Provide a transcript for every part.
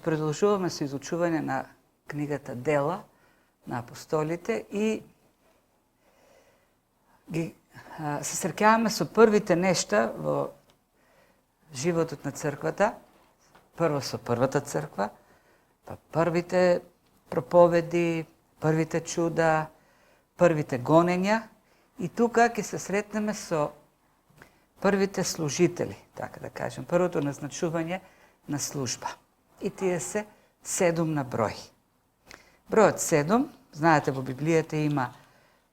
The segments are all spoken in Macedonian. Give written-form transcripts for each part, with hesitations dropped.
продолжуваме со изучување на книгата Дела на апостолите и се среќаваме со првите нешта во животот на црквата, прво со првата црква, па првите проповеди, првите чуда, првите гонења и тука ќе се сретнеме со првите служители, така да кажем, првото назначување на служба. И тие се 7 на број. Бројот 7, знаете, во Библијата има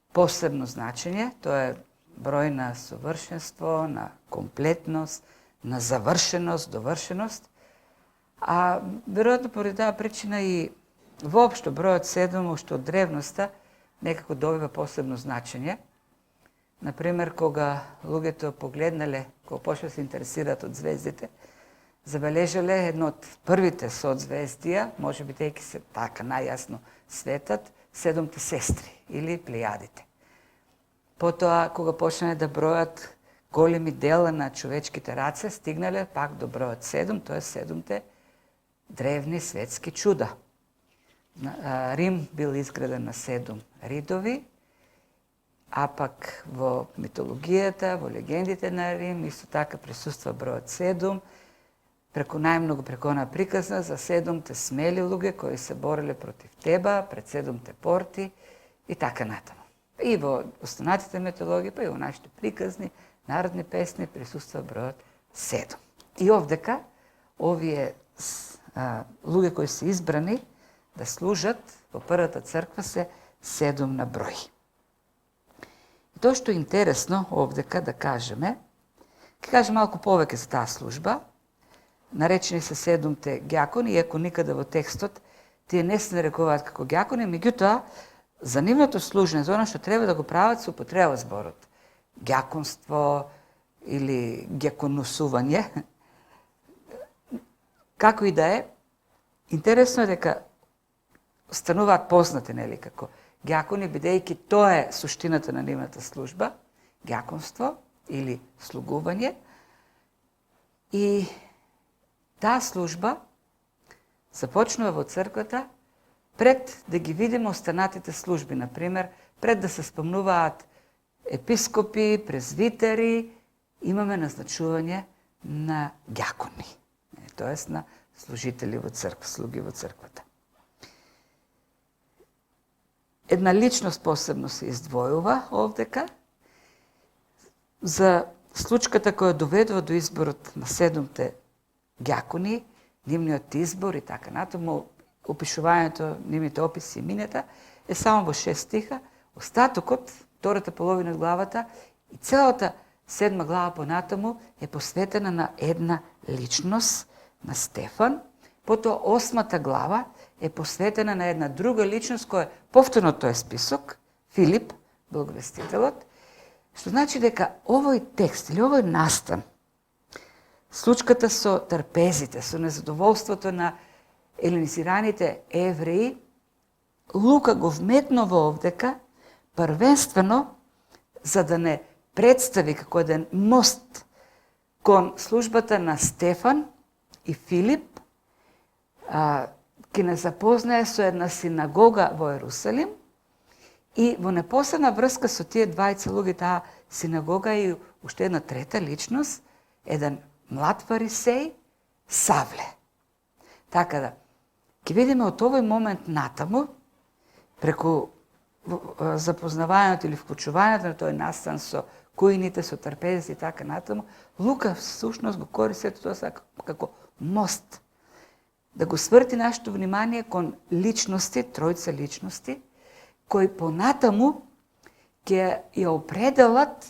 посебно значење, тоа е број на совршенство, на комплетност, на завршеност, довршеност. А веројатно поради таа причина и воопшто бројот 7 уште од древноста некако добива посебно значење. Например, кога луѓето погледнале, кога почнале се интересираат од звездите, забележале едно од првите соцзвездија, може би тејки се така најасно светат, 7 сестри или плејадите. Потоа, кога почнале да бројат големи дела на човечките раце, стигнале пак до бројот 7, тоа е 7 древни светски чуда. Рим бил изграден на 7 ридови, а пак во митологијата, во легендите на Рим, исто така присуства бројот 7, преку најмногу преку она приказна за 7 смели луѓе кои се бореле против Теба, пред 7 порти и така натаму. И во останатите митологии, па и во нашите приказни, народни песни присуства бројот 7. И овдека, овие луѓе кои се избрани да служат во првата црква се 7 на број. И тоа што е интересно овдека да кажеме, ќе кажем малку повеќе за таа служба, наречени се 7 ѓакони, иако никаде во текстот тие не се нарекуваат како ѓакони, меѓутоа за нивното служење, за она што треба да го прават, се употреба зборот ѓаконство или ѓаконосување. Како и да е, интересно е дека стануваат познати, нели, како ѓакони, бидејќи тоа е суштината на нивната служба, ѓаконство или слугување. И таа служба започнува во црквата пред да ги видиме останатите служби, например, пред да се спомнуваат епископи, презвитери, имаме назначување на ѓакони, тоест на служители во црква, слуги во црквата. Една личност посебно се издвојува овдека за случката која доведува до изборот на 7 ѓакони, нивниот избор и така натаму, опишувањето, нивните описи и имињата е само во 6 стиха, остатокот, втората половина од главата и целата 7 глава понатаму е посветена на една личност, на Стефан. Потоа 8 глава е посветена на една друга личност која повторно тој список, Филип, благовестителот, што значи дека овој текст или овој настан, случката со трпезите, со незадоволството на еленизираните евреи, Лука го вметнува овдека првенствено за да не представи како еден мост кон службата на Стефан и Филип, ќе не запознае со една синагога во Ерусалим и во непосредна врска со тие двајца луѓе, таа синагога и уште една трета личност, еден млад фарисеј, Савле. Така да, ќе видиме од овој момент натаму, преку запознавањето или вклучувањето на тој настан со кујните, со трпезите и така натаму, Лука всушност го користи тоа како мост, да го сврти нашето внимание кон личности, тројца личности, кои понатаму ќе ја определат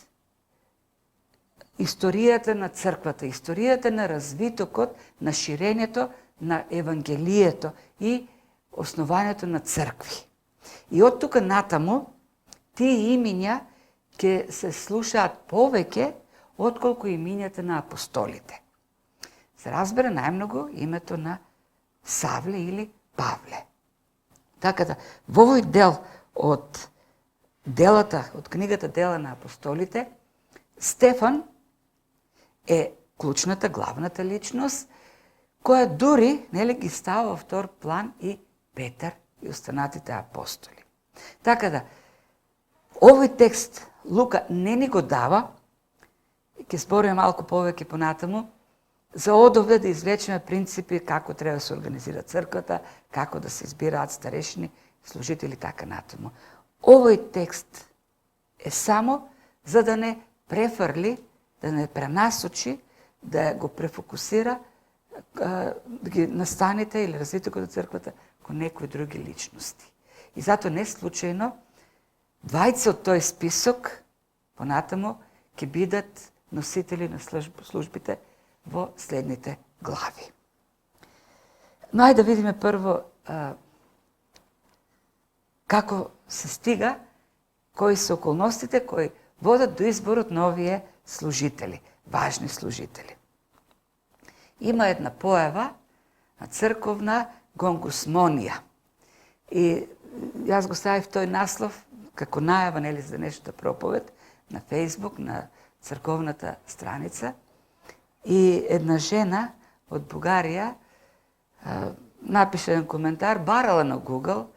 историјата на црквата, историјата на развитокот, на ширењето на Евангелието и основањето на цркви. И од тука натаму, тие имиња ќе се слушаат повеќе отколку имињата на апостолите. Се разбере најмногу името на Савле или Павле. Така да, во овој дел од делата, од книгата Дела на апостолите, Стефан е клучната, главната личност, која дури ги става во втор план и Петар и останатите апостоли. Така да, овој текст Лука не ни го дава, ќе збориме малку повеќе понатаму, за одовде да извлечеме принципи како треба да се организира црквата, како да се избираат старешни, служители, така натаму. Овој текст е само за да не префрли, да не пренасочи, да го префокусира, да ги настаните или развитието на црквата кон некои други личности. И затоа не случајно, двајца од тој список, понатаму, ќе бидат носители на службите во следните глави. Но ајде да видиме прво како се стига, кои се околностите кои водат до изборот на овие служители, важни служители. Има една појава на црковна гонгусмонија. И јас го ставив тој наслов како најава, нели, за днешната проповед на Фејсбук, на црковната страница. И една жена од Бугарија напише еден коментар, барала на Google,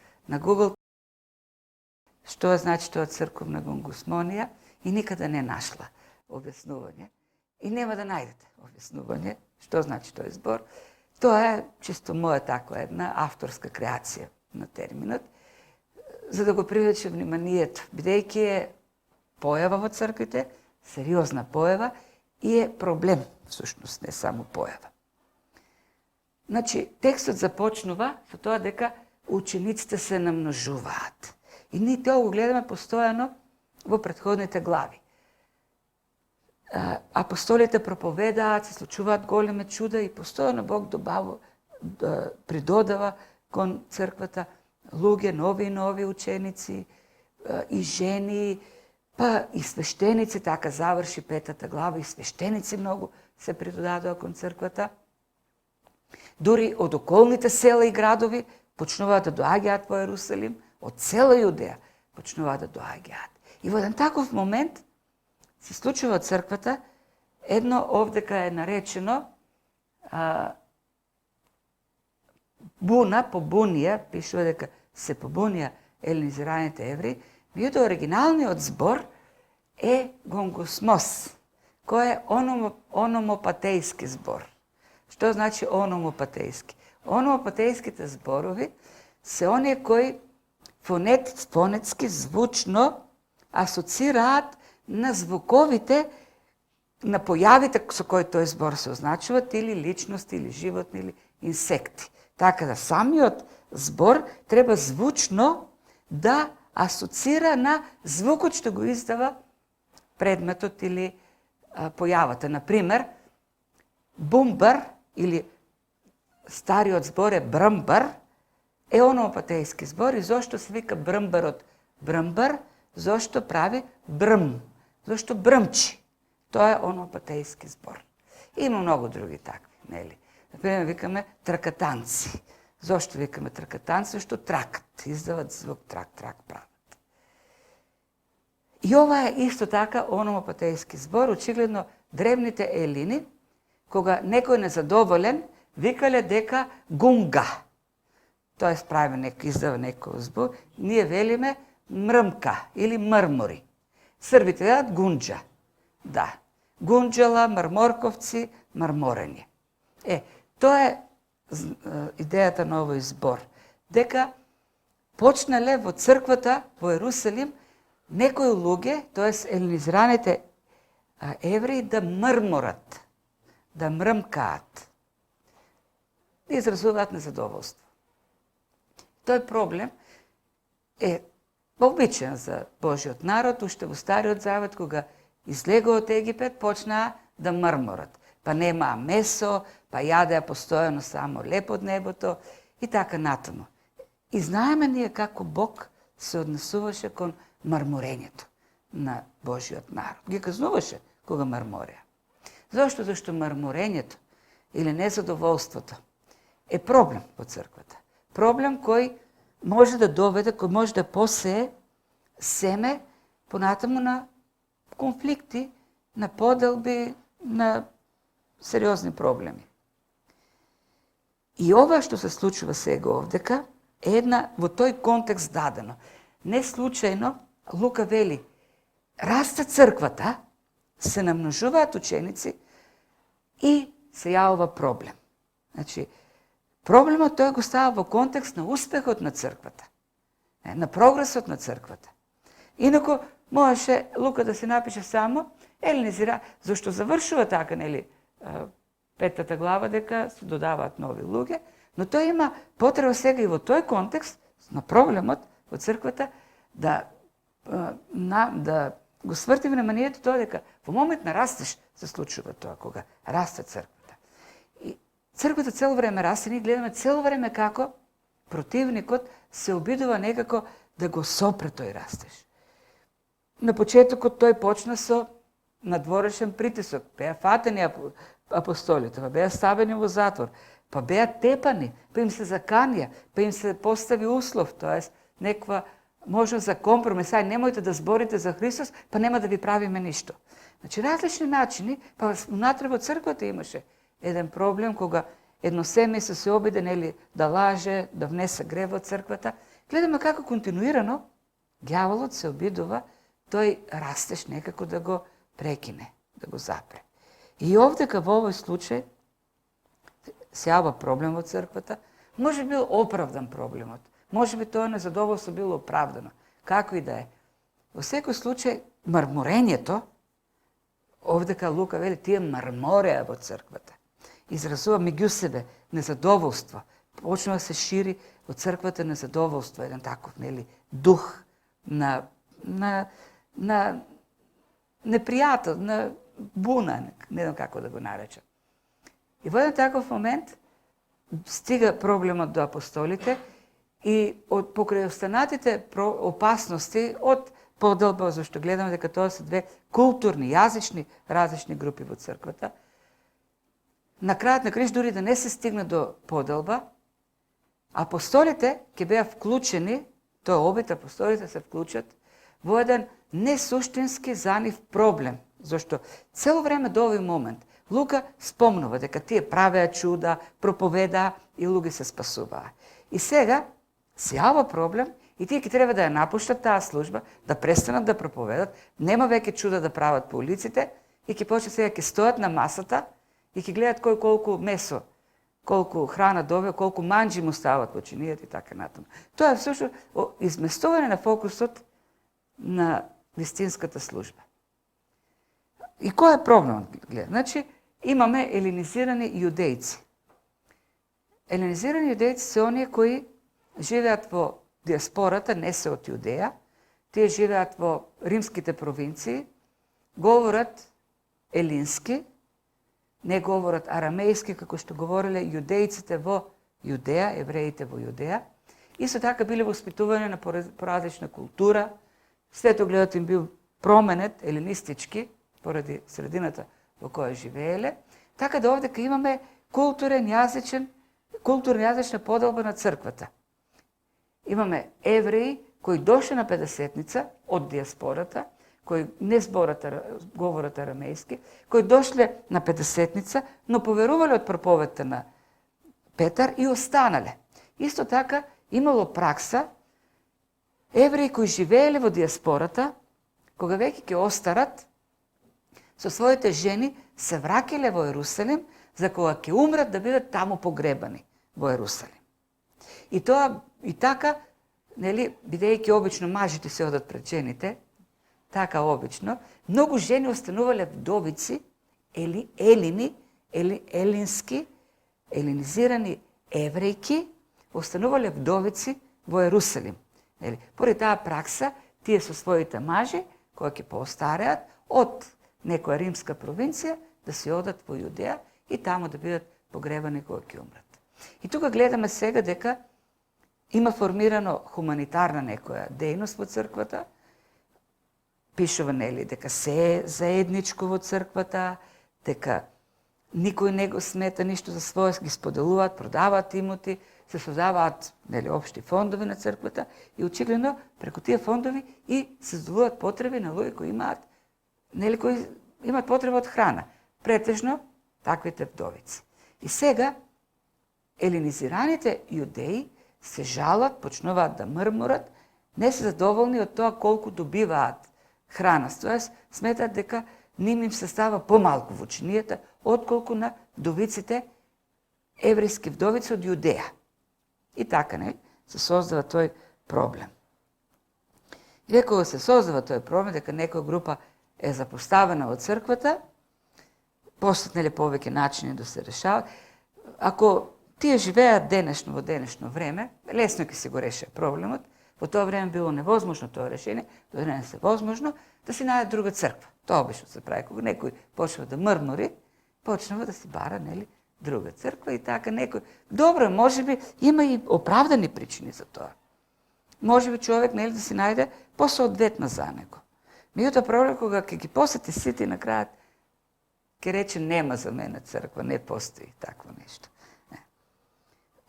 што значи тоа црковна гонгусмонија и никаде не нашла објаснување. И нема да најдете објаснување што значи тој збор. Тоа е чисто моја таква една авторска креација на терминот, за да го привлече вниманието, бидејќи е појава во црквите, сериозна појава и е проблем, всушност, не само појава. Значи, текстот започнува со тоа дека учениците се намножуваат. И ние тоа го гледаме постојано во претходните глави. Апостолите проповедаат, се случуваат големи чуда и постојано Бог придодава кон црквата луѓе, нови ученици и жени, па и свештеници, така заврши 5 глава, и свештеници многу се придодадоа кон црквата. Дури од околните села и градови почнуваат да доаѓаат во Ерусалим, од цела Јудеја почнуваат да доаѓаат. И во еден таков момент се случува од црквата едно овдека е наречено буна, побунија, пишува дека се побунија елинизираните евреи, меѓутоа оригиналниот збор е гонгосмос, кој е ономопатејски збор. Што значи ономопатејски? Ономопатејските зборови се оние кои фонетски, звучно асоцираат на звуковите, на појавите со кои тој збор се означуваат, или личности, или животни, или инсекти. Така да самиот збор треба звучно да асоцира на звукот што го издава предметот или појавата. Например, бумбар или стариот збор е брмбар, е ономопатејски збор. И зошто се вика брмбарот брмбар? Зошто прави брм? Зошто брмчи? Тоа е ономопатејски збор. Има многу други такви, нели? Например, викаме тракатанци. Зошто викаме тракатанци? Зашто тракат, издават звук трак прават. И ова е исто така ономопатејски збор. Очигледно древните елини, кога некој незадоволен, викале дека гунга. Тоа прави издава некој звук. Ние велиме мрмка или мрмори. Србите велат гунџа. Да. Гунџала, мрморковци, мрморени. Тоа е идејата на овој збор. Дека почнале во црквата во Ерусалим некои луѓе, тоест елинизираните евреи, да мрморат, да мрмкаат, да изразуваат незадоволство. Тој проблем е вообичен за Божиот народ, уште во Стариот Завет, кога излегува од Египет, почнаа да мрморат. Па немаа месо, па јадеа постојано само леп од небото и така натаму. И знаеме ние како Бог се однесуваше кон мрморењето на Божиот народ. Ги казнуваше кога мрмореа. Зошто? Зашто мрморењето или незадоволството е проблем во црквата. Проблем кој може да доведе, кој може да посее семе понатаму на конфликти, на поделби, на сериозни проблеми. И ова што се случува сега овдека е една во тој контекст дадено. Не случајно Лука вели, раста црквата, се намножуваат ученици и се јавува проблем. Значи, проблемот тој го става во контекст на успехот на црквата, на прогресот на црквата. Инаку можеше Лука да се напише само елинизира, зашто завршува така, нели, 5-та глава дека се додаваат нови луѓе, но тој има потреба сега и во тој контекст на проблемот во црквата да го сврти вниманието тоа дека во момент на растеж се случува тоа, кога расте црквата. И црквата цело време расте, ние гледаме цело време како противникот се обидува некако да го сопре тој растеж. На почетокот тој почна со надворешен притисок, беа фатени апостолите, па беа ставени во затвор, па беа тепани, па им се заканија, па им се постави услов, тоест неква можност за компромис, ај немојте да зборите за Христос, па нема да ви правиме ништо. Значи различни начини, па унатре во црквата имаше еден проблем кога едно семејство се обиде нели да лаже, да внесе грев во црквата. Гледаме како континуирано ѓаволот се обидува тој растеж некако да го прекине, да го запре. И овдека во овој случај се јава проблем во црквата, може би бил оправдан проблемот, може би тоа незадоволство било оправдано, како и да е. Во секој случај, марморењето, овдека Лука вели, тие мармореа во црквата. Изразува меѓу себе незадоволство, почнува да се шири во црквата незадоволство, еден таков, нели, дух на непријател, на буна, не знам како да го наречам. И во еден таков момент стига проблемот до апостолите и од покрај останатите опасности од поделба, зашто гледаме дека тоа се две културни, јазични, различни групи во црквата. На крајот на криш, дури да не се стигне до поделба, апостолите ќе беа вклучени, тоа обид апостолите се вклучат во еден несуштински за нив проблем, зашто цело време до овој момент Лука спомнува дека тие правеа чуда, проповедаа и луѓе се спасуваа. И сега се јава проблем и тие ќе треба да ја напуштат таа служба, да престанат да проповедат, нема веќе чуда да прават по улиците и ќе почнат сега ќе стојат на масата и ќе гледат кој колку месо, колку храна добива, колку манџи му стават во чинијата и така натаму. Тоа е всушност изместување на фокусот на вистинската служба. И кој е проблемот? Значи, имаме елинизирани јудејци. Елинизирани јудејци се оние кои живеат во диаспората, не се од Јудеја, тие живеат во римските провинции, говорат елински, не говорат арамејски, како што говореле јудејците во Јудеја, евреите во Јудеја. Исто така биле воспитувани на поразлична култура, светогледот им бил променет, елинистички, поради средината во која живееле, така да овдека имаме културна јазична поделба на црквата. Имаме евреи кои дошле на Педесетница од диаспората, кои не говорат арамејски, кои дошле на Педесетница, но поверувале од проповедта на Петар и останале. Исто така имало пракса евреи кои живееле во диаспората, кога веќе ќе остарат, со своите жени се вракеле во Ерусалим, за кога ќе умрат да бидат таму погребани во Ерусалим. И тоа и така, нели, бидејќи обично мажите се одат пред жените, така обично, многу жени останувале вдовици, елинизирани еврејки, останувале вдовици во Ерусалим. Нели, поради таа пракса, тие со своите мажи, кои ќе поостареат, од некоја римска провинција, да се одат во Јудеја и таму да бидат погребани кога ќе умрат. И тука гледаме сега дека има формирано хуманитарна некоја дејност во црквата, пишува, нели, дека се е заедничко во црквата, дека никој не го смета ништо за своје, ги споделуваат, продаваат имоти, се создаваат, нели, општи фондови на црквата и очигледно преку тие фондови и се задоволуваат потреби на луѓе кои имаат, нели, кои имаат потреба од храна. Претежно таквите вдовици. И сега елинизираните јудеи се жалат, почнуваат да мрморат, не се задоволни од тоа колку добиваат храна. Тоест, сметат дека ним им се става помалку во ученијата, отколку на вдовиците, еврејски вдовици од Јудеја. И така, не, се создава тој проблем. И кога се создава тој проблем, дека некоја група е запоставена од црквата, постат повеќе начини да се решават. Ако тие живеат денешно во денешно време, лесно ќе се го реши проблемот. Во тоа време било невозможно тоа решение, тоа време се возможно да си најде друга црква. Тоа обично се прави кога некој почнува да мрмори, почнува да си бара, нели, друга црква и така некој. Добро, можеби има и оправдани причини за тоа. Можеби човек, нели, да си најде посоодветна за него. Меѓутоа проблем кога ќе ги посети сите на крајот ќе рече нема за мене црква, не постои такво нешто. Не.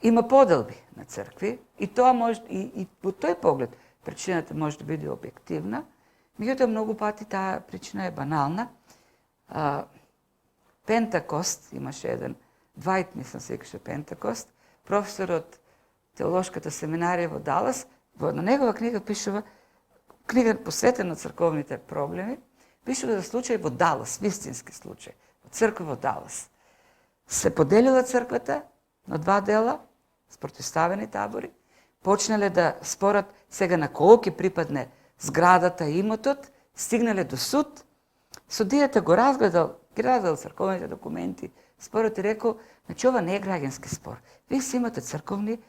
Има поделби на цркви и тоа може и по тој поглед причината може да биде објективна, меѓутоа многу пати таа причина е банална. Пентакост, имаше еден Двајт, мислам се викаше Пентакост, професор од теолошката семинарија во Далас, на негова книга пишува, книга посветена на црковните проблеми, пишува за случај во Далас, вистински случај, во црква во Далас. Се поделила црквата на два дела, спротивставени табори, почнале да спорат сега на колку ќе припадне зградата и имотот, стигнале до суд, судијата го разгледал црковните документи, спорот и рекол, значи ова не е граѓански спор. Вие си имате црковни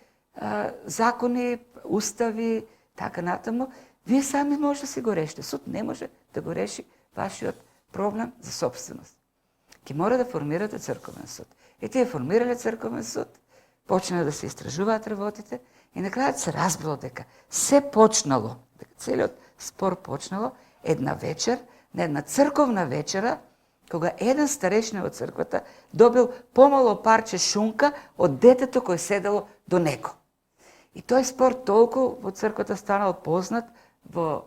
закони, устави, така натаму, вие сами може да си го решите. Суд не може да го реши вашиот проблем за собственост. Ке мора да формирате црковен суд. И тие формирале црковен суд, почнале да се истражуваат работите и на крајот се разбрало дека се почнало, дека целиот спор почнало една вечер, на една црковна вечера, кога еден старешина од црквата добил помало парче шунка од детето кој седело до него. И тој спор толку во црквата станал познат во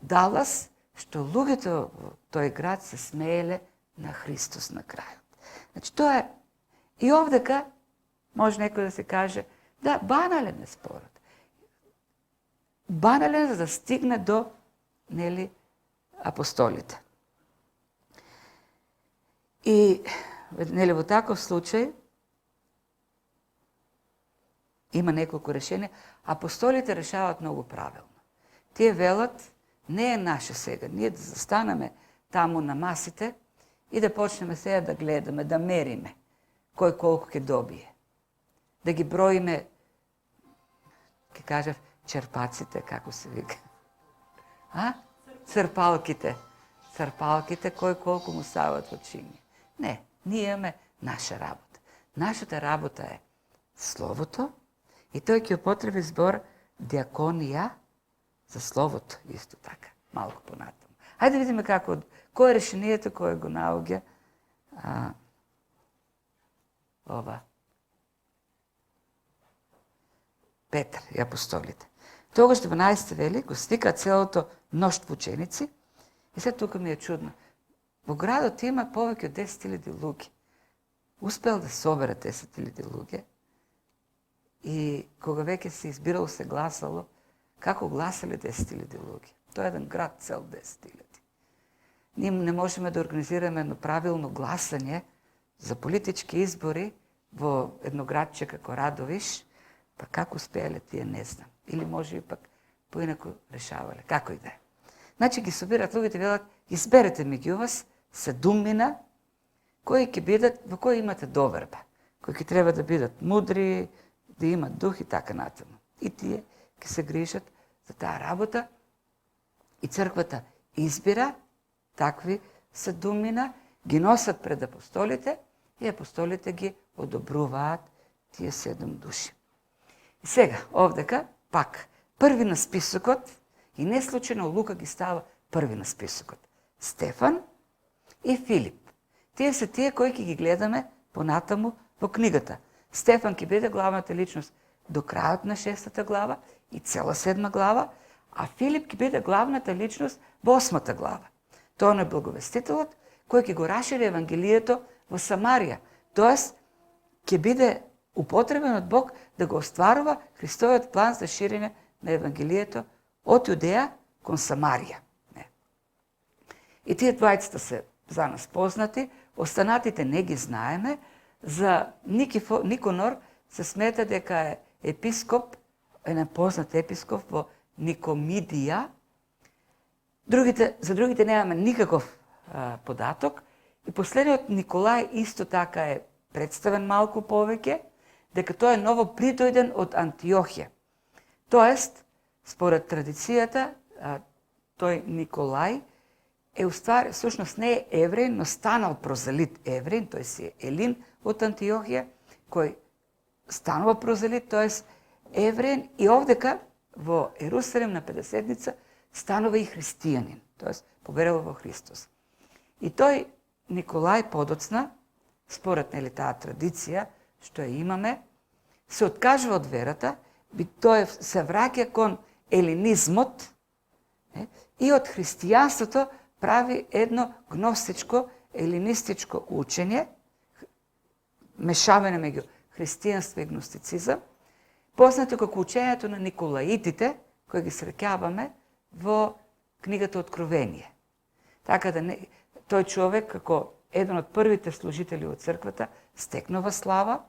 Далас, што луѓето во тој град се смееле на Христос на крајот. Значи тоа е и овдека може некој да се каже, да, банален е спорот. Банален за да стигне до, нели, апостолите. И, нели, во таков случај има неколку решенија. Апостолите решаваат многу правилно. Тие велат, не е наше сега, ние да застанеме таму на масите и да почнеме сега да гледаме, да мериме кој колку ќе добие. Да ги броиме, ќе кажав, черпаците, како се вика. Црпалките. Црпалките, кој колку му стават во чинија. Не, ние имаме наша работа. Нашата работа е Словото и тој ќе употреби збор диаконија за Словото, исто така, малку понатаму. Хајде да видиме како, кој е решението кој го наоѓа ова. Петар и апостолите. Тогаш 12 вели, го свика целото мноштво ученици и сега тука ми е чудно. Во градот има повеќе од 10.000 луѓе. Успел да собере 10.000 луѓе и кога веќе се избирало, се гласало, како гласале 10.000 луѓе. Тоа е еден град цел 10.000. Ние не можеме да организираме едно правилно гласање за политички избори во едно градче како Радовиш, па како успеале тие не знам. Или може и пак поинаку решавале. Како и да е. Значи ги собират луѓето и велат, изберете меѓу вас 7 кои ќе бидат, во кои имате доверба, кои ќе треба да бидат мудри, да имат дух и така натаму. И тие ќе се грижат за таа работа и црквата избира такви 7, ги носат пред апостолите и апостолите ги одобруваат тие 7 души. И сега, овдека, пак, први на списокот, и не случайно Лука ги става први на списокот. Стефан и Филип. Тие се тие кои ќе ги гледаме понатаму во книгата. Стефан ќе биде главната личност до крајот на 6 глава и цела 7 глава, а Филип ќе биде главната личност во 8 глава. Тоа е благовестителот кој ќе го расшири евангелието во Самарија. Тоест, ќе биде употребен од Бог да го остварува Христовиот план за ширење на Евангелието од Јудеја кон Самарија. И тие двајцата се за нас познати, останатите не ги знаеме. За Никонор се смета дека е епископ, еден познат епископ во Никомидија. За другите немаме никаков податок. И последниот Николај исто така е представен малку повеќе, дека тој е ново придојден од Антиохија. Тоест, според традицијата, тој Николај е уствари, всушност не е евреин, но станал прозелит евреин, тој си е Елин од Антиохија, кој станува прозелит, тоест евреин, и овдека во Ерусалим на Педесетница станува и христијанин, тоест поверува во Христос. И тој Николај подоцна, според таа традиција што ја имаме, се откажува од верата, тој се враќа кон елинизмот и од христијанството прави едно гностичко, елинистичко учење, мешавање меѓу христијанство и гностицизам, познато како учењето на Николаитите, кои ги среќаваме во книгата Откровение. Така да тој човек, како еден од првите служители во црквата, стекнува слава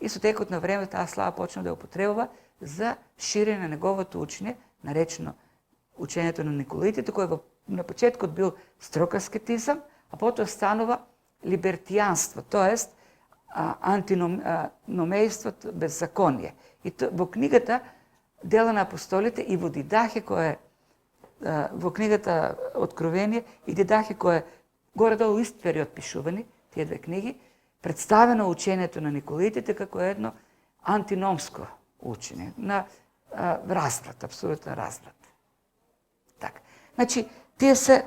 и со текот на време таа слава почна да ја употребува за ширење на неговото учење, наречено учењето на Николаитите, кој на почеткот бил строг аскетизам, а потоа станува либертијанство, тоест антиномејство, беззаконие. И во книгата Дела на апостолите и во Дидахе, кој е во книгата Откровение, и Дидахе, кој е горе-долу ист период пишувани, тие две книги, представено учењето на Николаитите како едно антиномско учење, на разврат, апсолутен разврат. Така. Значи, тие се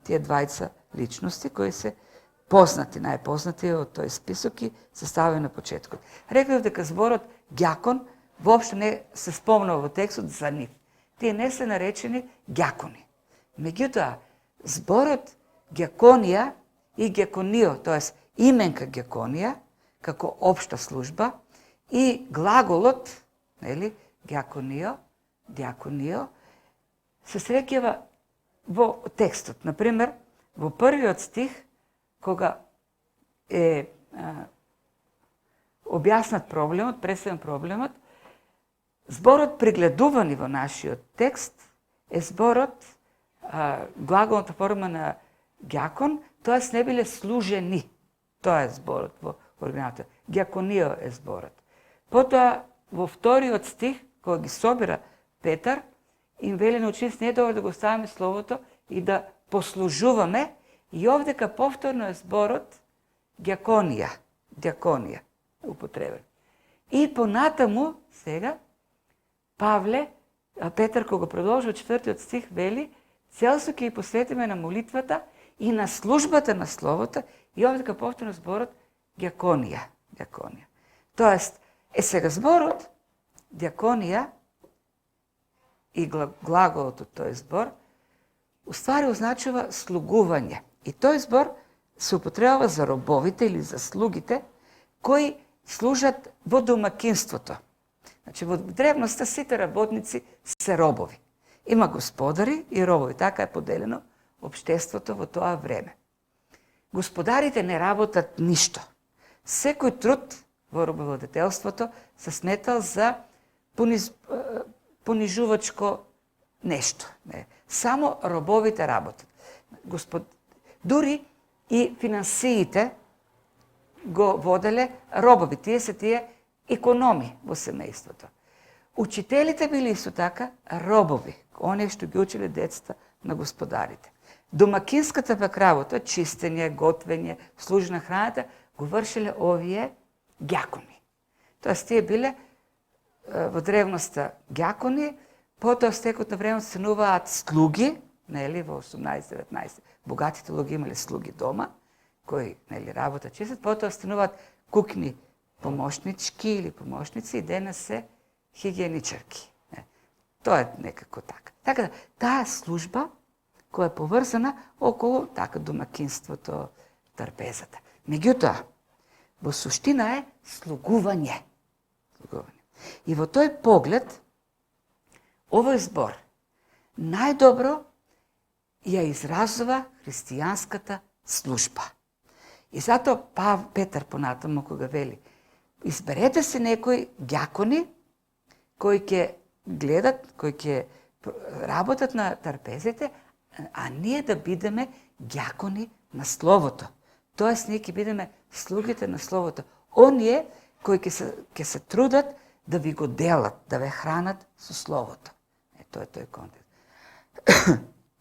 тие двајца личности кои се познати, најпознати од тој список и составени на почеткот. Реков дека зборот ѓакон воопшто не се спомнува во текстот за нив. Тие не се наречени ѓакони. Меѓутоа, зборот ѓаконија и ѓаконио, тоест именка ѓаконија, како општа служба, и глаголот, нели, ѓаконио, ѓаконио, се среќава во текстот. Например, во првиот стих, кога е објаснат проблемот, представен проблемот, зборот пригледувани во нашиот текст е зборот, глаголната форма на ѓакон, тоест не биле служени. Тоа е зборот во оригиналот. Ѓаконио е зборот. Потоа, во вториот стих, кога ги собира Петар, им вели на учениците, не е добро да го ставаме словото и да послужуваме, и овдека повторно е зборот ѓаконија, употребен. И понатаму, сега, Петар, кога продолжи од 4 стих, вели, цело ќе ги посветиме на молитвата и на службата на словото, и овдека повторно зборот ѓаконија. Тоест, сега зборот ѓаконија и глаголот од тој збор уствари означува слугување. И тој збор се употребува за робовите или за слугите кои служат во домакинството. Значи, во древноста сите работници се робови. Има господари и робови. Така е поделено општеството во тоа време. Господарите не работат ништо. Секој труд во робовладетелството се сметал за понижувачко нешто. Само робовите работат. Дури и финансиите го воделе робови. Тие се тие економи во семејството. Учителите били исто така робови, оние што ги учеле децата на господарите. Домакинската пак работа, чистење, готвење, служење на храната, го вршеле овие ѓакони. Тоест, тие биле во древноста ѓакони, потоа стекот на време стануваат слуги, нели, во 18-19. Богатите луѓе имале слуги дома, кои, нели, работат чистат, потоа стануваат кукни помошнички или помошници и денес се хигиеничарки. Тоа е некако така. Така да, таа служба која е поврзана околу така домакинството, трпезата. Меѓутоа, во суштина е слугување. И во тој поглед, овој збор најдобро ја изразува христијанската служба. И затоа Петар понатаму кога вели, изберете се некои ѓакони кои ќе гледат, кои ќе работат на трпезите, а ние да бидеме ѓакони на Словото. Тоест, ние ќе бидеме слугите на Словото. Оние кои ќе се трудат да ви го делат, да ве хранат со Словото. Тоа е тој контекст.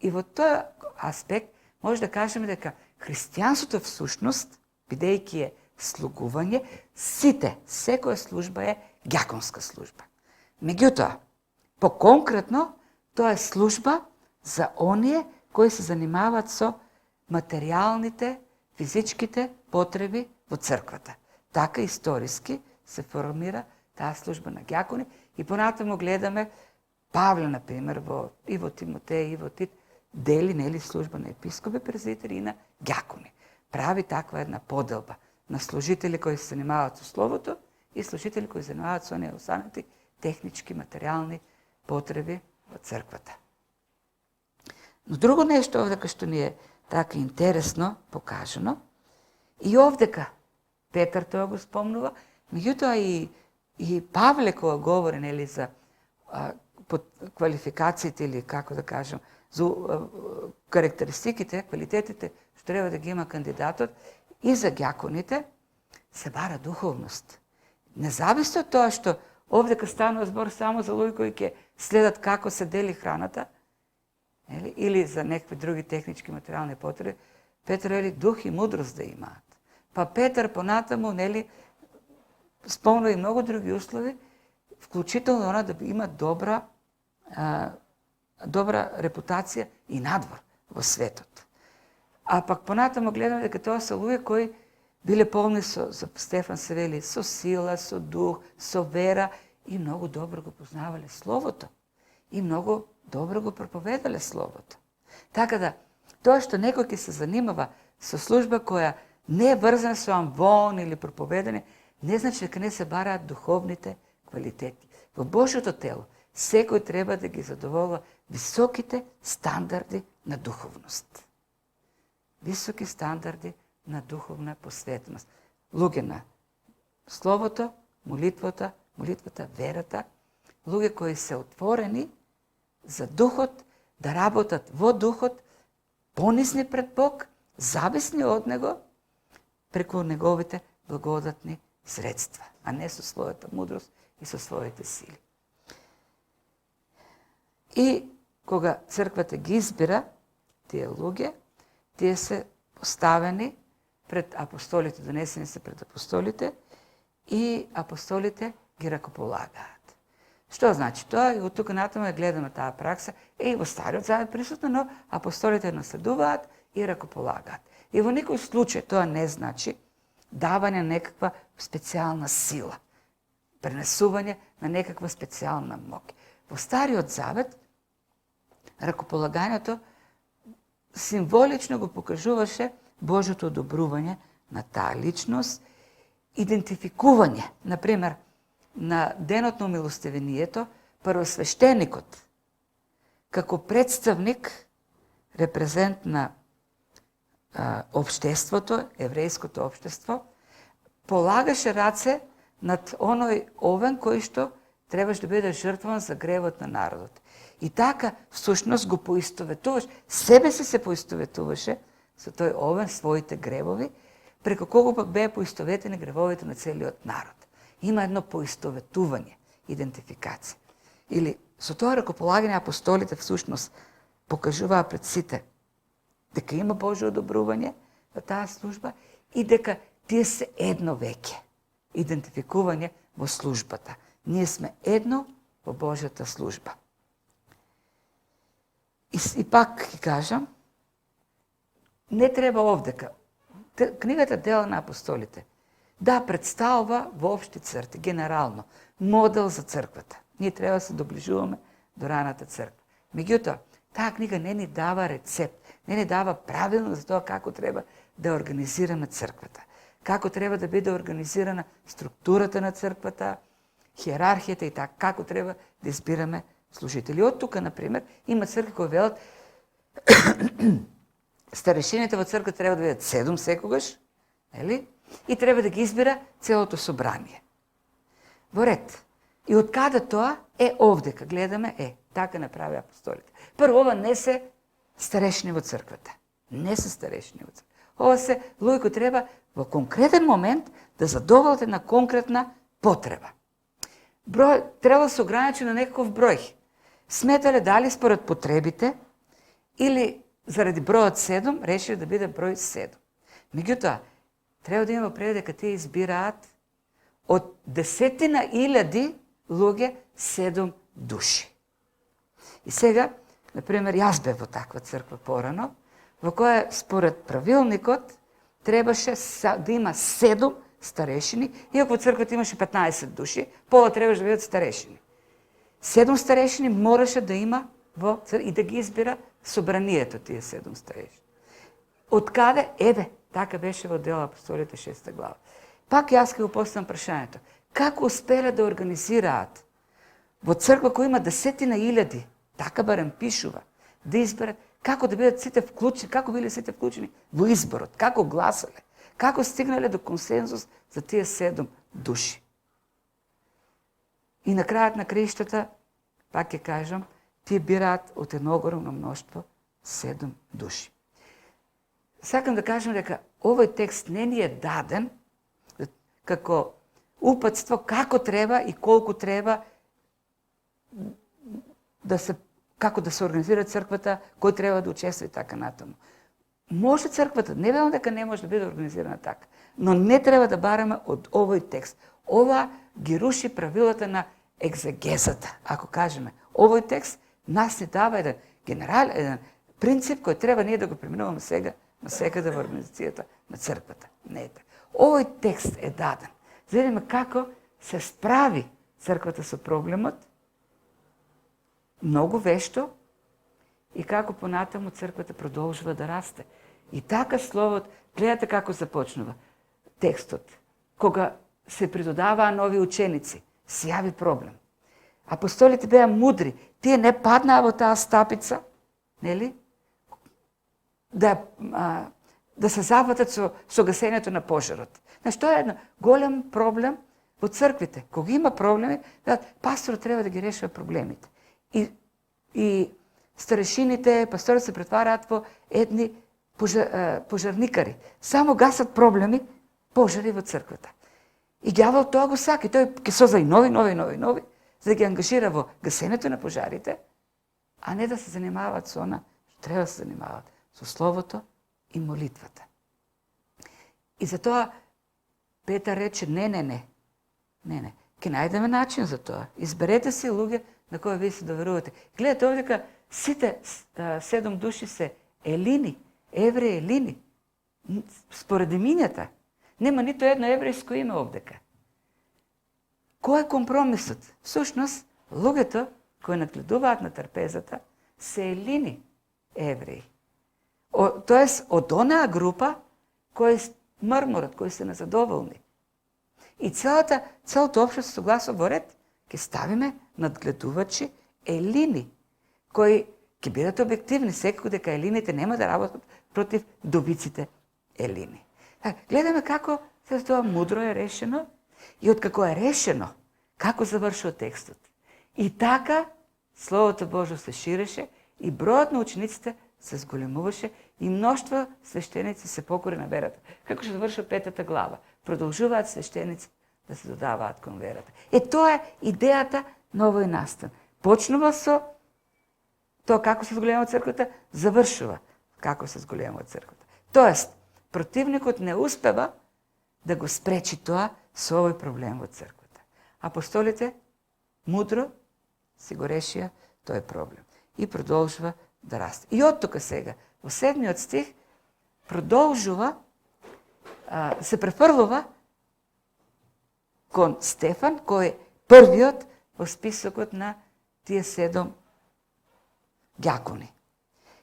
И во тој аспект може да кажеме дека христијанството всушност, бидејќи е слугување, секоја служба е ѓаконска служба. Меѓутоа, поконкретно, тоа е служба за оние кои се занимаваат со материјалните, физичките потреби во црквата. Така историски се формира таа служба на ѓакони и понатаму гледаме Павле, например, и во Тимотеј, и во Тит, дели служба на епископи, презбитери и на ѓакони. Прави таква една поделба на служители кои се занимаваат со Словото и служители кои се занимаваат со оние останати технички, материјални потреби во црквата. Но друго нешто овдека што ни е така интересно покажано, и овдека Петар тоа го спомнува, меѓутоа и Павле кога говори за квалификациите или како да кажем, за карактеристиките, квалитетите што треба да ги има кандидатот и за ѓаконите, се бара духовност. Независно од тоа што овдека станува збор само за луѓе кои ќе следат како се дели храната, или за некакви други технички материјални потреби, Петар вели дух и мудрост да имаат. Па Петар понатаму спомнува и многу други услови, вклучително она да има добра репутација и надвор во светот. А пак понатаму гледаме дека тоа се луѓе кои биле полни со Стефан се вели, со сила, со дух, со вера и многу добро го познавале Словото. И многу добро го проповедале Словото. Така да, тоа што некој ќе се занимава со служба која не е врзана со амвон или проповедање, не значи дека не се бараат духовните квалитети. Во Божјото тело секој треба да ги задоволува високите стандарди на духовност. Високи стандарди на духовна посветеност. Луѓе на Словото, молитвата, верата, луѓе кои се отворени за духот, да работат во духот, понизни пред Бог, зависни од Него, преку Неговите благодатни средства, а не со својата мудрост и со своите сили. И кога црквата ги избира тие луѓе, тие се поставени пред апостолите, донесени се пред апостолите и апостолите ги ракополагаат. Што значи тоа? И од тука натаму ја гледаме таа пракса. И во Стариот Завет присутна, но апостолите наследуваат и ракополагаат. И во никој случај тоа не значи давање на некаква специјална сила, пренесување на некаква специјална моќ. Во Стариот Завет ракополагањето символично го покажуваше Божјото одобрување на таа личност, идентификување, например, на денот на умилостивението, првосвештеникот, како представник, репрезент на општеството, еврејското општество, полагаше раце над оној овен кој што требаш да биде жртван за гревот на народот. И така, всушност, го поистоветуваш, себе си се поистоветуваше со тој овен своите гревови, преку кого пак беа поистоветени гревовите на целиот народ. Има едно поистоветување, идентификација. Или со тоа ракополагање апостолите всушност покажуваа пред сите дека има Божјо одобрување во таа служба и дека тие се едно веќе. Идентификување во службата. Ние сме едно во Божјата служба. И пак ќе кажам, не треба овдека. Книгата Дела на апостолите да представува во општи црти, генерално, модел за црквата. Ние треба да се доближуваме до раната црква. Меѓутоа, таа книга не ни дава рецепт, не ни дава правилно за тоа како треба да организираме црквата. како треба да биде организирана структурата на црквата, хиерархијата и така, како треба да избираме служители. Од тука, например, има цркви кои велат старешините во црква треба да бидат 7 секогаш, нели? И треба да ги избира целото собрание. Во ред. И од каде тоа е овдека? Гледаме, така направи апостолите. Прво, ова не се старешни во црквата. Не се старешни во црквата. Ова се луѓе кои треба во конкретен момент да задоволат една конкретна потреба. Број треба да се ограничи на некаков број. Сметале дали според потребите или заради бројот 7 решили да биде број 7. Меѓутоа, треба да има пред дека тие избираат од 10.000 луѓе 7 души. И сега, например, јас бев во таква црква порано, во која според правилникот требаше да има 7 старешини, иако во црквата имаше 15 души, пола требаше да бидат старешини. 7 старешини мораше да има и да ги избира собранието тие 7 старешини. Од каде? Така беше во Дела апостолите 6 глава. Пак јас ќе го поставам прашањето. Како успеле да организираат во црква која има 10.000, така барем пишува, да изберат како да бидат сите вклучени, како биле сите вклучени во изборот, како гласале, како стигнале до консензус за тие 7 души. И на крајот на краиштата, пак ќе кажам, тие бираат од едно огромно мноштво 7 души. Сакам да кажам дека овој текст не ни е даден како упатство како треба и колку треба како да се организира црквата, кој треба да учествува и така натаму. Може црквата, не велам дека не може да биде организирана така, но не треба да бараме од овој текст. Ова ги руши правилата на екзегезата. Ако кажеме, овој текст нас не дава еден принцип кој треба ние да го преминуваме сега насекаде во организацијата на црквата. Не е така. Овој текст е даден. За да видиме како се справи црквата со проблемот, многу вешто, и како понатаму црквата продолжува да расте. И така словот, гледате како започнува текстот. Кога се придодаваа нови ученици, се јави проблем. Апостолите беа мудри, тие не паднаа во таа стапица, нели? Да се зафатат со гасењето на пожарот. Значи, тоа е едно голем проблем во црквите. Кога има проблеми, пасторот треба да ги решава проблемите. И старешините, пасторите се претвараат во едни пожарникари. Само гасат проблеми, пожари во црквата. И ѓавол тоа го сака. И тој ќе созда и нови, за да ги ангажира во гасенето на пожарите, а не да се занимаваат со она што треба да се занимаваат, со словото и молитвата. И затоа Петар рече, не. Ке најдеме начин за тоа. Изберете си луѓе на кои ви се доверувате. Гледате овде дека сите 7 души се елини, евреи елини. Според имињата. Нема нито едно еврејско име овдека. Кој е компромисот? Всушност, луѓето кои надгледуваат на трпезата се елини евреи. Тоест, од онаа група кои мрморат, кои се незадоволни. И целото општество согласно во ред ќе ставиме надгледувачи елини, кои ќе бидат објективни, секако дека елините нема да работат против добиците елини. Гледаме како се тоа мудро е решено и откако е решено, како завршува текстот. И така Словото Божо се ширеше и бројот на учениците се зголемуваше и мноштво свештеници се покори на верата. Како што завршува 5 глава. Продолжуваат свештеници да се додаваат кон верата. Тоа е идејата на овој настан. Почнува со тоа како се зголемува црквата, завршува како се зголемува црквата. Тоест, противникот не успева да го спречи тоа со овој проблем во црквата. Апостолите мудро си го решија тој проблем и продолжува да расте. И од тука сега, во 7 стих, продолжува, се префрлува кон Стефан, кој е првиот во списокот на тие 7 ѓакони.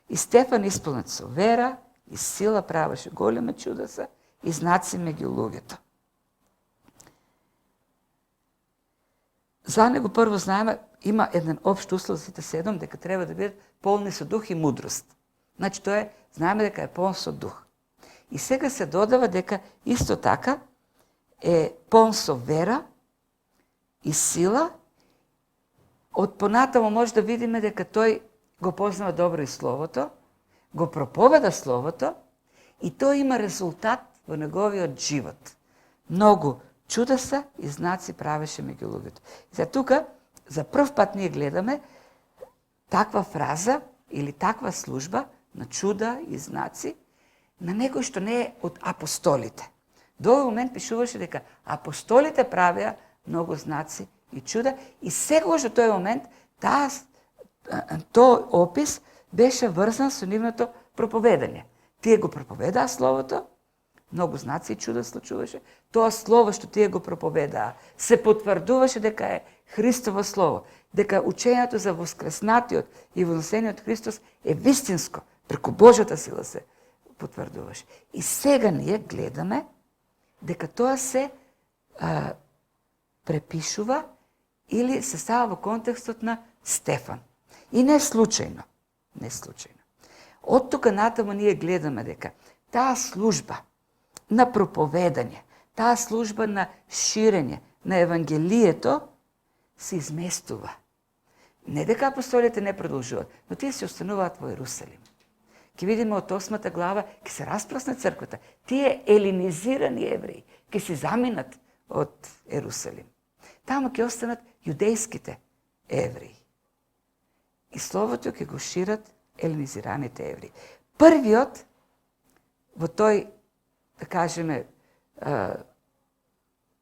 И Стефан исполнет со вера и сила правеше големи чудеса и знаци меѓу луѓето. За него прво знаеме, има еден општ услов за сите 7, дека треба да бидат полни со дух и мудрост. Значи тоа е, знаеме дека е полн со дух. И сега се додава дека исто така е полн со вера и сила. Од понатамо може да видиме дека тој го познава добро и Словото, го проповеда Словото и тој има резултат во неговиот живот. Многу чудеса и знаци правеше меѓу луѓето. И за тука, за прв пат ние гледаме таква фраза или таква служба на чуда и знаци на некој што не е од апостолите. До овој момент пишуваше дека апостолите правеа многу знаци и чуда и секогаш до тој момент тој опис беше врзан со нивното проповедање. Тие го проповедаа Словото, многу знаци и чуда случуваше. Тоа Слово што тие го проповедаа се потврдуваше дека е Христово Слово, дека учењето за воскреснатиот и вознесениот Христос е вистинско, преку Божјата сила се потврдуваше. И сега ние гледаме дека тоа се препишува или се става во контекстот на Стефан. И не случајно. Не случајно. Од тука натаму ние гледаме дека таа служба на проповедање, таа служба на ширење на Евангелието се изместува. Не дека апостолите не продолжуваат, но тие се остануваат во Ерусалим. Ке видиме од 8 глава, ке се распрасне црквата. Тие елинизирани евреи ке се заминат од Ерусалим. Таму ке останат јудејските евреи. И Словото ќе го шират елинизираните евреи. Првиот во тој, да кажеме,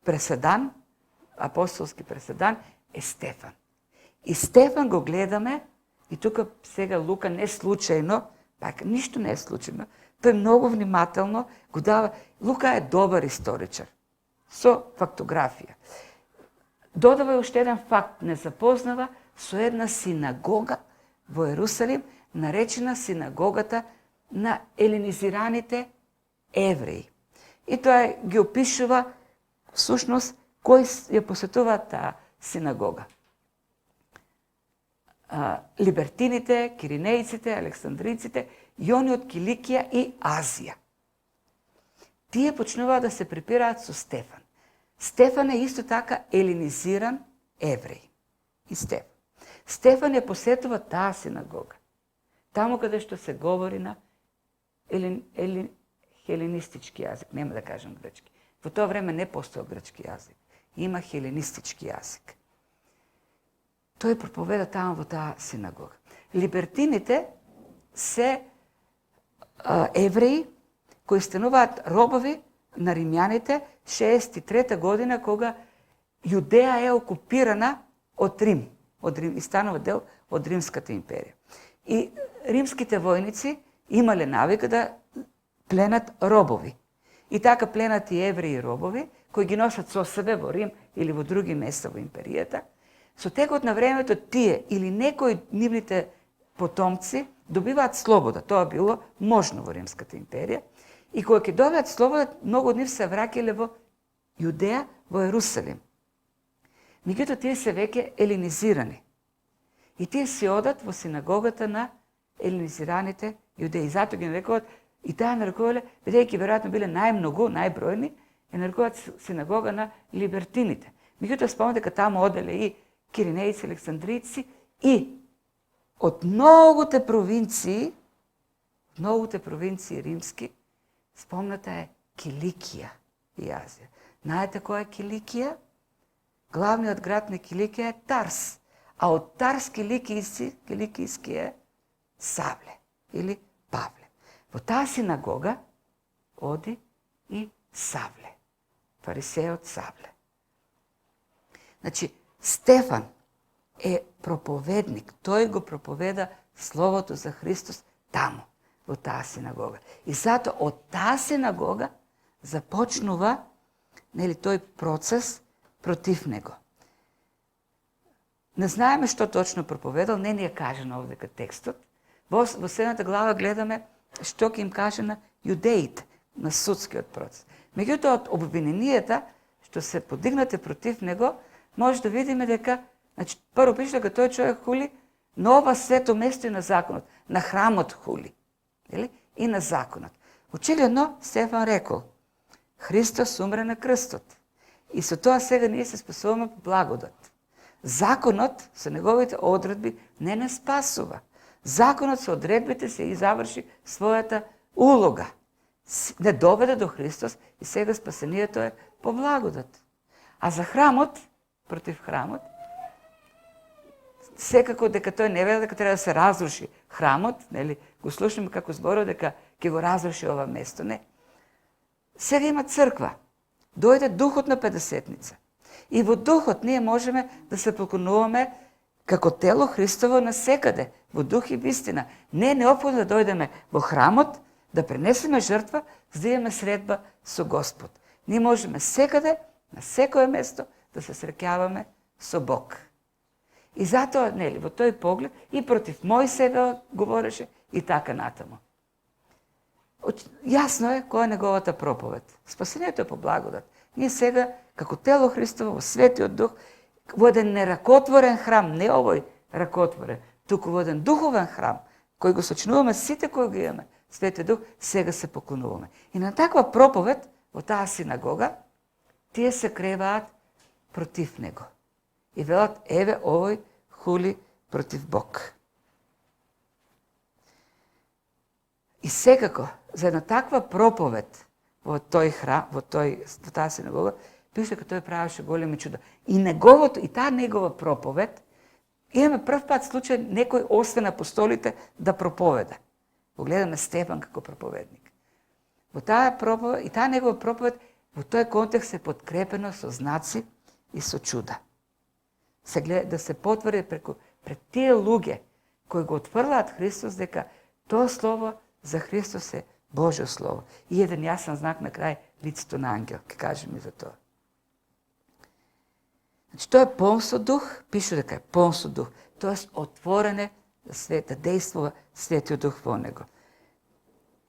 преседан, апостолски преседан, е Стефан. И Стефан го гледаме, и тука сега Лука не случајно, пак ништо не е случајно, тој многу внимателно го дава. Лука е добар историчар, со фактографија. Додава и уште еден факт, не запознава со една синагога во Ерусалим, наречена синагогата на елинизираните евреи. И тоа ги опишува всушност кои ја посетува таа синагога. Либертините, киринејците, александриците и они од Киликија и Азија. Тие почнуваат да се препираат со Стефан. Стефан е исто така елинизиран евреј. И Стефан ја посетува таа синагога. Таму каде што се говори на хеленистички јазик, нема да кажам грчки. Во тоа време не постоел грчки јазик. Има хеленистички јазик. Тој проповеда таму во таа синагога. Либертините се евреи кои стануваат робови на римјаните 63 година кога Јудеја е окупирана од Рим, и станува дел од Римската империја. И римските војници имале навика да пленат робови. И така пленати евреи и робови, кои ги носат со себе во Рим или во други места во империјата, со текот на времето тие или некои нивните потомци добиваат слобода. Тоа било можно во Римската империја. И кога ќе добијат слобода, многу од нив се враќале во Јудеја, во Ерусалим. Меѓутоа тие се веќе елинизирани. И тие се одат во синагогата на елинизираните јудеи. Затоа ги нарекуваат, и таа нарекувале, бидејќи веројатно биле најмногу, најбројни, ја нарекуваат синагога на либертините. Меѓутоа спомнете дека таму оделе и киринејци, александрици и од многуте провинции римски, спомната е Киликија и Азија. Знаете која е Киликија? Главниот град на Киликија е Тарс, а од Тарс киликијски е Савле или Павле. Во таа синагога оди и Савле, фарисеот Савле. Значи, Стефан е проповедник, тој го проповеда Словото за Христос таму, во таа синагога. И затоа од таа синагога започнува тој процес против него. Не знаеме што точно проповедал, не ни е кажано овде кај текстот. Во 7 глава гледаме што ќе им каже на јудеите. на судскиот процес. Меѓутоа, од обвиненијата, што се подигнате против него, може да видиме дека, значи, прво пише дека тој човек хули на ова свето место и на законот, на храмот хули, и на законот. Очигледно, Стефан рекол, Христос умре на крстот. И со тоа сега ние се спасуваме по благодат. Законот со неговите одредби не спасува. Законот со одредбите се и заврши својата улога. Не доведе до Христос и сега спасението е по благодат. А за храмот, против храмот, секако дека тој не вели дека треба да се разруши храмот, нели, го слушаме како зборува дека ќе го разруши ова место, не. Сега има црква. Дојде духот на Педесетница. И во духот ние можеме да се поклонуваме како тело Христово насекаде, во дух и вистина. Не е неопходно да дојдеме во храмот, да пренесеме жртва, за да имаме средба со Господ. Ние можеме секаде, на секое место, да се среќаваме со Бог. И затоа, нели, во тој поглед, и против Мојсеја говореше, и така натаму. Јасно е која е неговата проповед. Спасението е по благодат. Ние сега, како тело Христово, во Светиот Дух, во еден неракотворен храм, не овој ракотворен, туку во еден духовен храм, кој го сочинуваме сите кои го имаме, Светиот Дух, сега се поклонуваме. И на таква проповед, во таа синагога, тие се креваат против него. И велат, еве, овој хули против Бог. И секако, за една таква проповед во тој храм, во таа синагога, пише дека тој правеше големи чуда. И таа негова проповед, имаме прв пат случај некој освен апостолите да проповеда. Го гледаме Стефан како проповедник. Во таа проповед, и таа негова проповед во тој контекст е подкрепено со знаци и со чуда. Се гледа да се потврди пред тие луѓе кои го отфрлаат Христос дека тоа слово за Христос е Божјо слово. И еден јасен знак на крај лицето на ангел, ќе кажем и за тоа. Значи, тоа е полн со дух, пише дека е полн со дух, тоест отворене за свет, да действува Светиот Дух во него.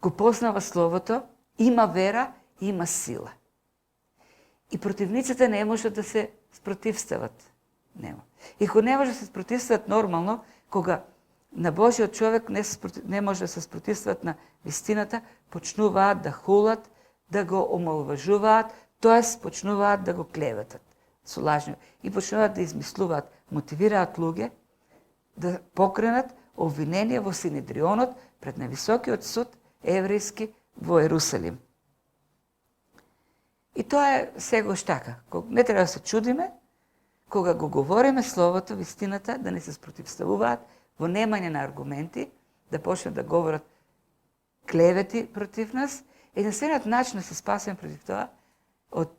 Го познава словото, има вера, има сила. И противниците не можат да се спротивстават. Нема. И кога не може да се спротивстават нормално, кога на Божиот човек не може да се спротивстват на вистината, почнуваат да хулат, да го омалважуваат, т.е. почнуваат да го клеветат со лажни и почнуваат да измислуваат, мотивираат луѓе да покренат обвинение во Синедрионот пред највисокиот суд еврејски во Ерусалим. И тоа е сегош така. Не треба да се чудиме, кога го говориме словото, вистината, да не се спротивставуваат во немање на аргументи, да почнат да говорат клевети против нас, единствениот начин да се спасиме против тоа, од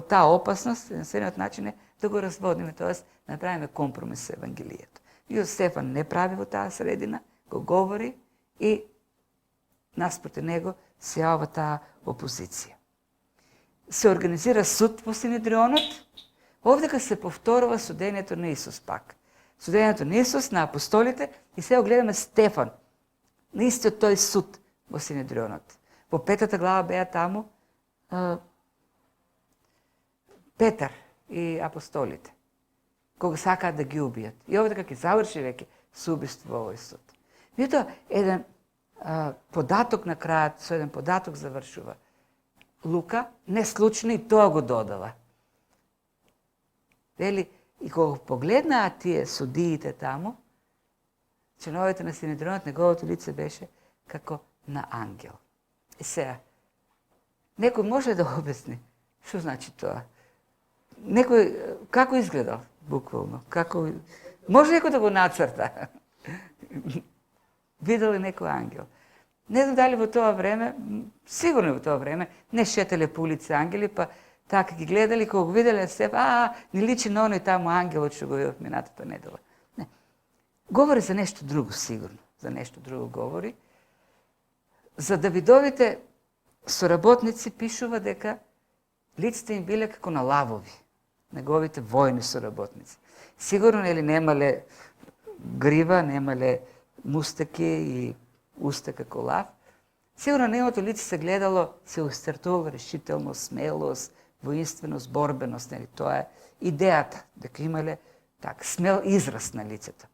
таа опасност, единствениот начин е да го разводиме, т.е. направиме компромис со Евангелието. И Стефан не прави во таа средина, го говори и наспроти него се јавува таа опозиција. Се организира суд во Синедрионот, овдека се повторува судењето на Исус пак. Судењето на Исус, на апостолите, и сега гледаме Стефан, на истиот тој суд во Синедрионот. Во 5 глава беа таму Петар и апостолите, кога сакаат да ги убијат. И овдека ќе заврши веќе со убиство во овој суд. Меѓутоа, еден податок на крајот, со еден податок завршува. Лука, не случно и тоа го додава. Вели, и кога погледнаат тие судиите таму, членовите на Синедрионот, неговото лице беше како на ангел. И сега, некој може да обясни што значи тоа. Некој, како изгледал, буквално, како... Може некој да го нацрта. Видел ли некој ангел? Не знам дали во тоа време, сигурно во тоа време, не шетеле по улице ангели, па така ги гледали, кога го виделе се, не личи на оној таму ангелот што го видов минатата недела. Не. Говори за нешто друго, сигурно. За нешто друго говори. За Давидовите соработници пишува дека лицата им биле како на лавови, неговите војни соработници. Сигурно нели немале грива, немале мустаки и уста како лав, Сигурно неговото лице се гледало, се устартувало решителност, смелост, воинственост, борбеност. Нели? Тоа е идејата, дека имале так, смел израз на лицето.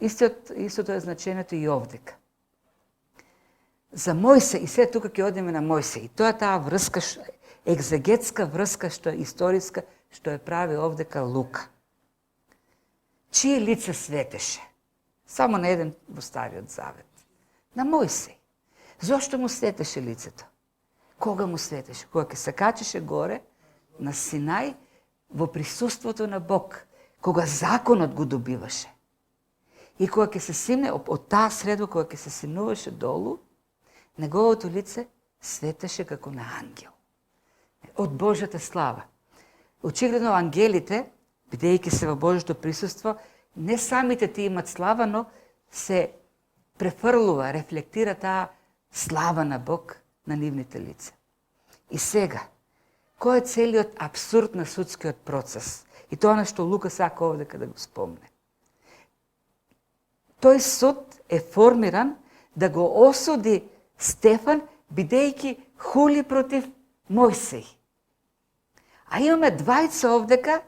Истото е значението и овдека. За Мојсе, и сега тука ќе одиме на Мојсе, и тоа е таа врска, екзегетска врска, што е историска, што е прави овдека Лука. Чие лице светеше? Само на еден во Стариот Завет. На Мојсей. Зошто му светеше лицето? Кога му светеше? Кога ќе се качеше горе на Синај во присуството на Бог, кога законот го добиваше. И кога ќе се симне од таа средба, кога ќе се симнуваше долу, неговото лице светеше како на ангел. Од Божјата слава. Очигледно ангелите, бидејќи се во Божјото присуство, не самите ти имат слава, но се префрлува, рефлектира таа слава на Бог на нивните лица. И сега, кој е целиот абсурд на судскиот процес? И тоа на што Лука сака овдека да го спомне. Тој суд е формиран да го осуди Стефан, бидејќи хули против Мојсей. А имаме двајца овдека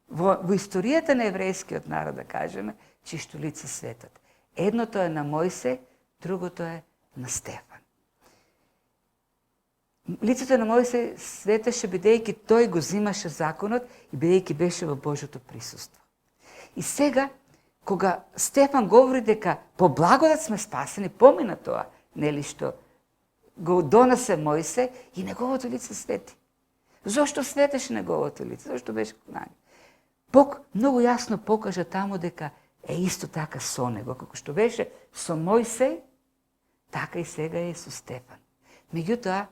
во историјата на еврејскиот народ, да кажеме, чишто лице светат. Едното е на Мојсей, другото е на Стефан. Лицето на Мојсей светеше бидејќи тој го зимаше законот и бидејќи беше во Божјото присуство. И сега, кога Стефан говори дека по благодат сме спасени, помина тоа, нели што го донесе Мојсей и неговото лице свети. Зошто светеше неговото лице? Зошто беше на него? Бог многу јасно покажа таму дека е исто така со него. Како што беше со Мојсей, така и сега е со Стефан. Меѓутоа,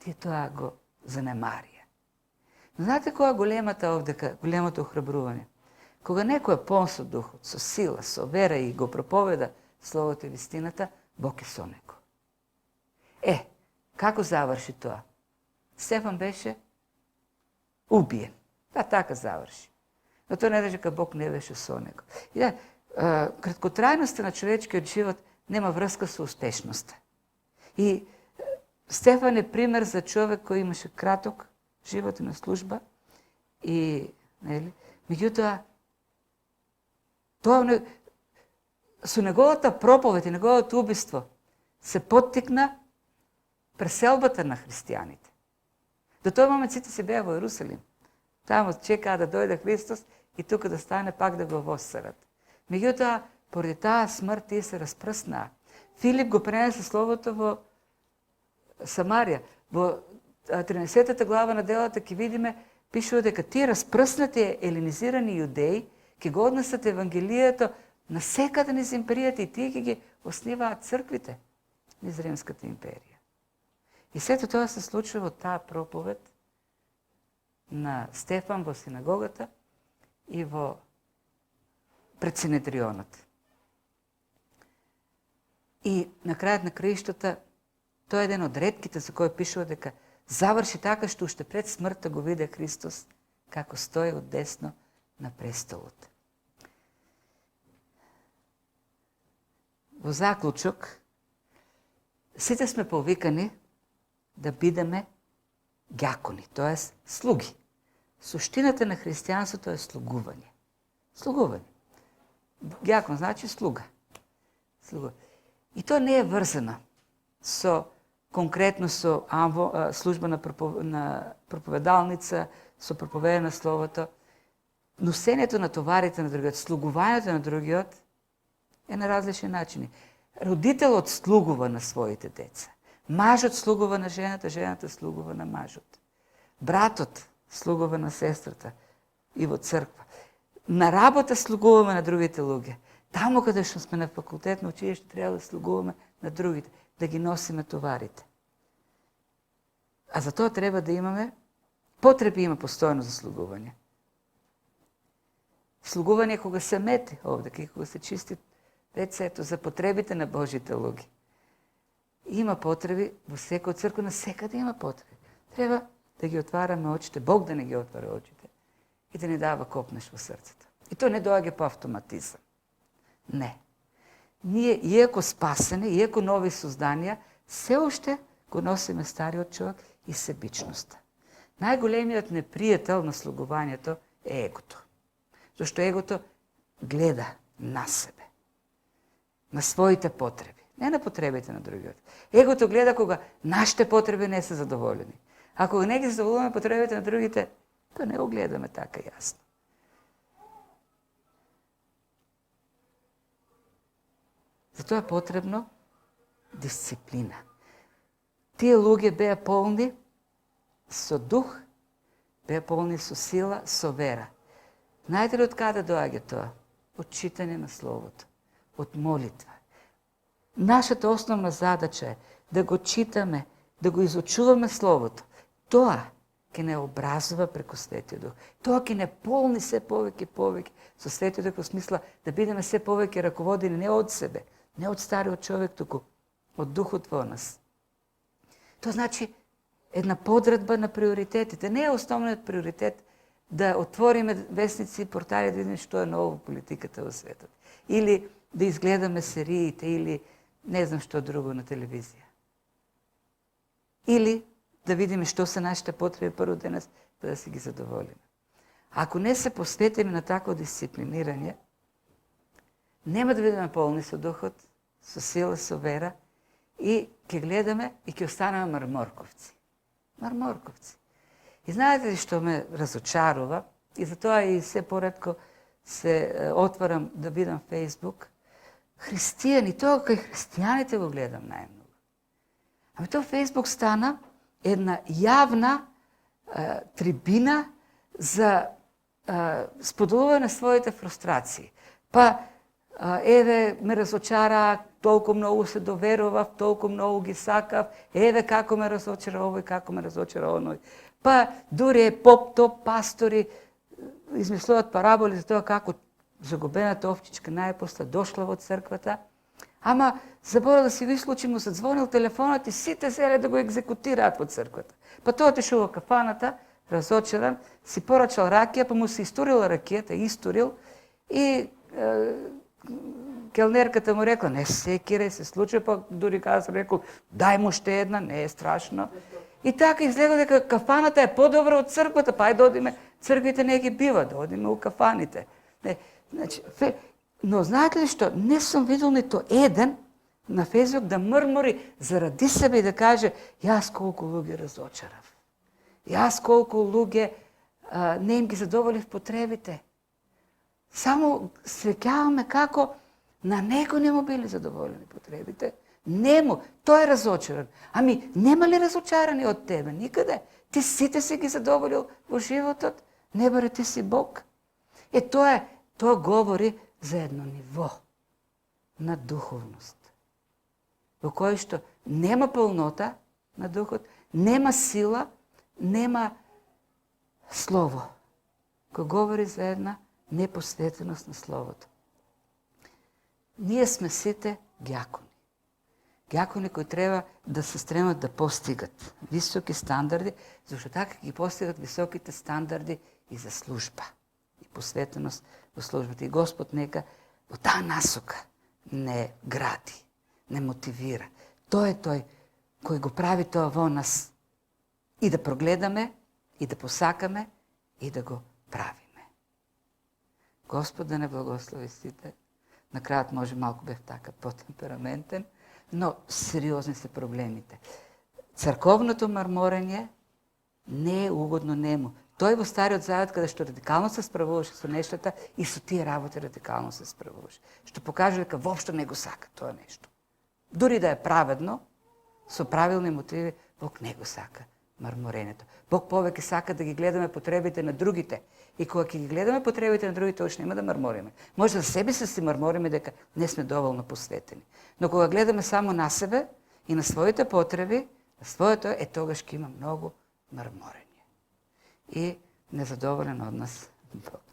тие тоа го занемарија. Но знаете која големата овдека, големото охрабрување? Кога некој е полн со духот, со сила, со вера и го проповеда словото и вистината, Бог е со него. Како заврши тоа? Стефан беше убиен. Да, така заврши. Но тоа не дека Бог не беше со него. И да, краткотрајноста на човечкиот живот нема врска со успешноста. И Стефан е пример за човек кој имаше краток живот на служба и, нели, меѓутоа, тоа со неговата проповед и неговото убиство се поттикна преселбата на христијаните. До тој момент сите се беа во Јерусалим. Таму чекаа да дојде Христос и тука да стане пак да го воссерат. Меѓутоа, поради таа смрт тие се распрснаа. Филип го пренесе словото во Самарија. Во 13 глава на делата ќе видиме, пишува дека тие распрснати елинизирани јудеи ќе го однесат Евангелието на секаде низ империјата и тие ќе ги осниваат црквите низ Римската империја. И сето тоа се случува од таа проповед на Стефан во синагогата и во пред Синедрионот. И на крајот на краиштата, тоа е еден од ретките за кој пишува дека заврши така што уште пред смртта го виде Христос како стои од десно на престолот. Во заклучок, сите сме повикани да бидеме ѓакони, т.е. слуги. Суштината на христијанството е слугување. Слугување. Ѓакон значи слуга. И тоа не е врзано со конкретно со служба на проповедалница, со проповеда на словото. Носењето на товарите на другиот, слугувањето на другиот е на различни начини. Родителот слугува на своите деца. Мажот слугува на жената, жената слугува на мажот. Братот слугува на сестрата и во црква. На работа слугуваме на другите луѓе. Таму каде што сме на факултет, на училиште, треба да слугуваме на другите, да ги носиме товарите. А за тоа треба да имаме, потреби има постојано за слугување. Слугување кога се мете овде, кога се чисти WC-то за потребите на Божите луѓе. Има потреби во секоја црква, на секаде има потреби. Треба да ги отвараме очите, Бог да не ги отвара очите и да ни дава копнеш во срцето. И тоа не доаѓа по автоматизам. Не. ние, иако спасени, иако нови созданија, се уште го носиме стариот човек и себичноста. Најголемиот непријател на слугувањето е егото. Зашто егото гледа на себе, на своите потреби, не на потребите на другиот. Егото гледа кога нашите потреби не се задоволени. Ако не ги задоволуваме потребите на другите, то не го гледаме така јасно. Затоа е потребно дисциплина. Тие луѓе беа полни со дух, беа полни со сила, со вера. Знаете ли од каде доаѓа тоа? Од читање на Словото, од молитва. Нашата основна задача е да го читаме, да го изучуваме Словото. Тоа ќе не образува преку Светиот Дух. Тоа ќе не полни се повеќе и повеќе со Светиот Дух во смисла да бидеме се повеќе раководени не од себе, не од стариот човек, туку од Духот во нас. Тоа значи една подредба на приоритетите. Не е основниот приоритет да отвориме вестници и портали да видиме што е ново во политиката во светот. Или да изгледаме сериите, или не знам што друго на телевизија. Или да видиме што се нашите потреби прво денес, па да си ги задоволиме. Ако не се посветиме на такво дисциплинирање, нема да бидеме полни со духот, со сила, со вера и ќе гледаме и ќе останеме марморковци. Марморковци. И знаете ли што ме разочарува? И затоа и се поретко се отварам да видам Фейсбук. Христијани, тоа кај христијаните го гледам најмногу. Ами тоа Фейсбук стана една јавна трибина за споделување на своите фрустрации. Па, еве, ме разочара, толку многу се доверував, толку многу ги сакав, еве како ме разочара овој, како ме разочара оној. Па, дури е поп-топ пастори измислуваат параболи за тоа како загубената овчичка најпосле дошла во црквата, ама забора да си ви случи, му се звонил телефонот и сите селе да го екзекутираат во црквата. Па тоа отишол во кафаната, разочаран, си порачал ракија, па му се истурила ракијата, истурил и келнерката му рекла, не се кирај, се случи, па дури каза, рекол, дај му уште една, не е страшно. И така изгледа дека кафаната е подобра од црквата, па ајде да одиме, црквите не ги бива, да одиме у кафаните. Не, значи, но знаете ли што, не сум видел нито еден на Фейсбук да мрмори заради себе и да каже, јас колку луѓе разочарав. Јас колку луѓе не им ги задоволив потребите. Само среќаваме како на него не му били задоволени потребите. Нему, тој е разочаран. Ами, нема ли разочарани од тебе? Никаде. Ти сите си ги задоволил во животот. Не баре ти си Бог. Тоа говори за едно ниво на духовност, во кој што нема полнота на духот, нема сила, нема слово, кој говори за една непосветеност на словото. Ние сме сите ѓакони. Ѓакони кои треба да се стремат да постигат високи стандарди, зашто така ги постигат високите стандарди и за служба, и посветеност во службата. И Господ нека во таа насока не гради, не мотивира. Тој е тој кој го прави тоа во нас и да прогледаме, и да посакаме, и да го правиме. Господ да не благослови сите. На крајот може малку бев така потемпераментен, но сериозни се проблемите. Црковното марморење не е угодно нему. Тој во Стариот Завет, каде што радикално се справуваше со нештата, и со тие работи радикално се справуваше. Што покаже дека воопшто не го сака тоа нешто. Дури да е праведно, со правилни мотиви, Бог не го сака марморењето. Бог повеќе сака да ги гледаме потребите на другите. И кога ќе ги гледаме потребите на другите, уште нема да мармориме. Може за себе се си мармориме дека не сме доволно посветени. Но кога гледаме само на себе и на своите потреби, на своето, тогаш ќе има многу марморење. И незадоволен од нас Бог.